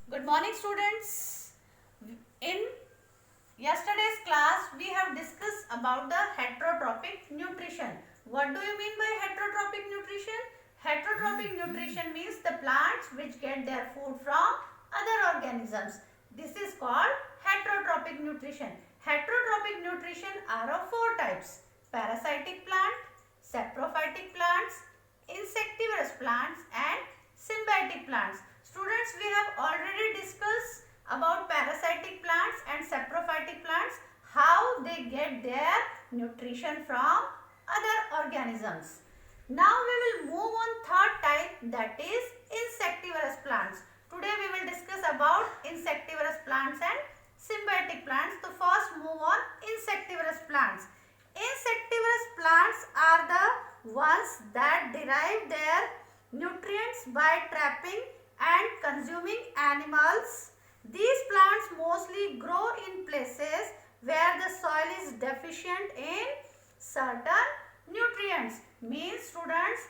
Good morning, students. In yesterday's class, we have discussed about the heterotrophic nutrition. What do you mean by heterotrophic nutrition? Heterotrophic nutrition means the plants which get their food from other organisms. This is called heterotrophic nutrition. Heterotrophic nutrition are of four types: parasitic plant, saprophytic plants, insectivorous plants, and symbiotic plants. Students, we have already discussed about parasitic plants and saprophytic plants, how they get their nutrition from other organisms. Now we will move on third type, that is insectivorous plants. Today we will discuss about insectivorous plants and symbiotic plants. So first move on insectivorous plants. Insectivorous plants are the ones that derive their nutrients by trapping and consuming animals. These plants mostly grow in places where the soil is deficient in certain nutrients. Means students,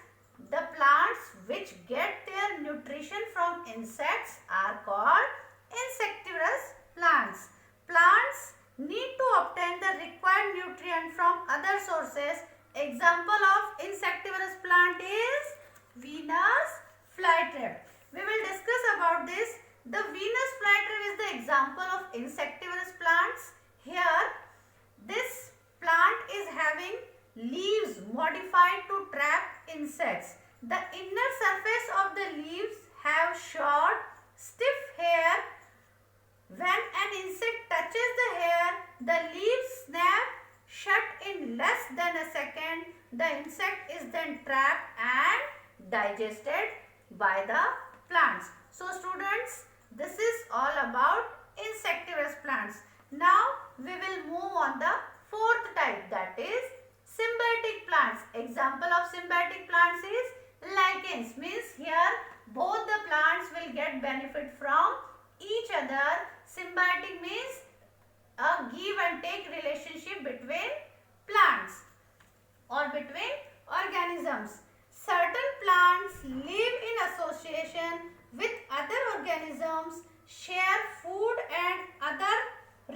the plants which get their nutrition from insects are called insectivorous plants. Plants need to obtain the required nutrient from other sources. Example of insectivorous plant is Venus flytrap. We will discuss about this. The Venus flytrap is the example of insectivorous plants. Here, this plant is having leaves modified to trap insects. The inner surface of the leaves have short, stiff hair. When an insect touches the hair, the leaves snap shut in less than a second. The insect is then trapped and digested by the plants. So students, this is all about insectivorous plants. Now we will move on the fourth type, that is symbiotic plants. Example of symbiotic plants is lichens. Means here both the plants will get benefit from each other. Symbiotic means a give and take relationship between plants or between organisms. Certain plants live in association with other organisms, share food and other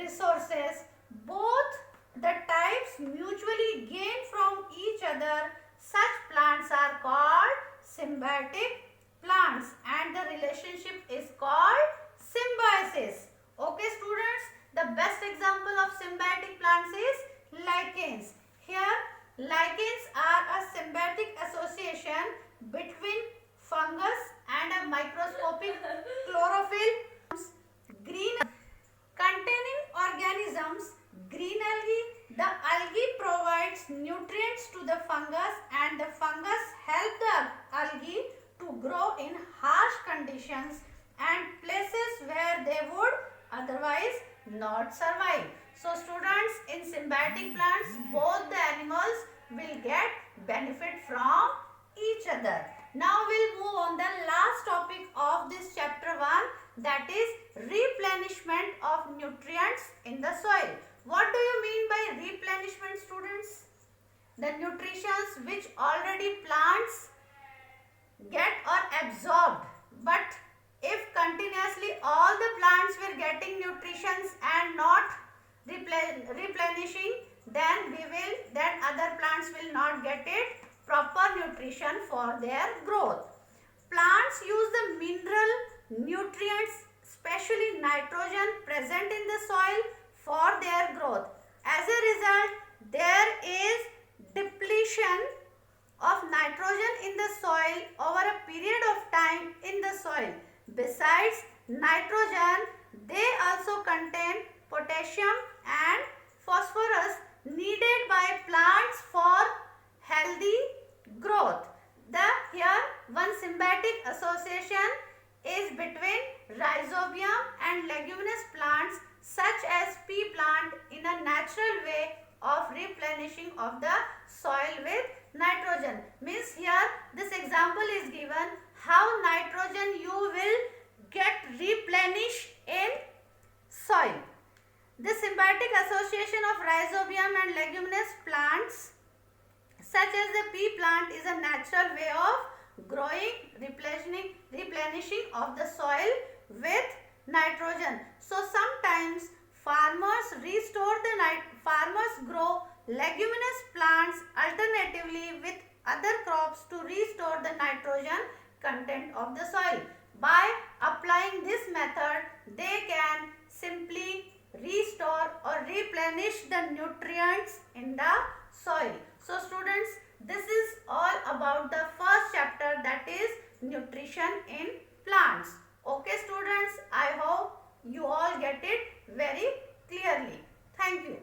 resources. Both the types mutually gain from each other. Such plants are called symbiotic plants and the relationship is called symbiosis. Okay students, the best example of symbiotic plants is lichens. Here lichens are a symbiotic association between fungus and a microscopic chlorophyll. Green containing organisms, green algae. The algae provides nutrients to the fungus and the fungus help the algae to grow in harsh conditions and places where they would otherwise not survive. So students, in symbiotic plants, both the animals will get benefit from each other. Now we'll move on the last topic of this chapter 1, that is replenishment of nutrients in the soil. What do you mean by replenishment, students? The nutrients which already plants get or absorbed, but if continuously all the plants were getting nutritions and not replenishing, then other plants will not get it proper nutrition for their growth. Plants use the mineral nutrients, especially nitrogen present in the soil for their growth. As a result, there is depletion of nitrogen in the soil over a period of time in the soil. Besides nitrogen, they also contain potassium and phosphorus needed by plants for healthy growth. Here one symbiotic association is between rhizobium and leguminous plants such as pea plant in a natural way of replenishing of the soil with nitrogen. Means here this example is given how nitrogen you will get replenished in soil. The symbiotic association of rhizobium and leguminous plants such as the pea plant is a natural way of growing, replenishing of the soil with nitrogen. So sometimes farmers grow leguminous plants alternatively with other crops to restore the nitrogen content of the soil. By applying this method, they can simply restore or replenish the nutrients in the soil. So students, this is all about the first chapter, that is nutrition in plants. Okay students, I hope you all get it very clearly. Thank you.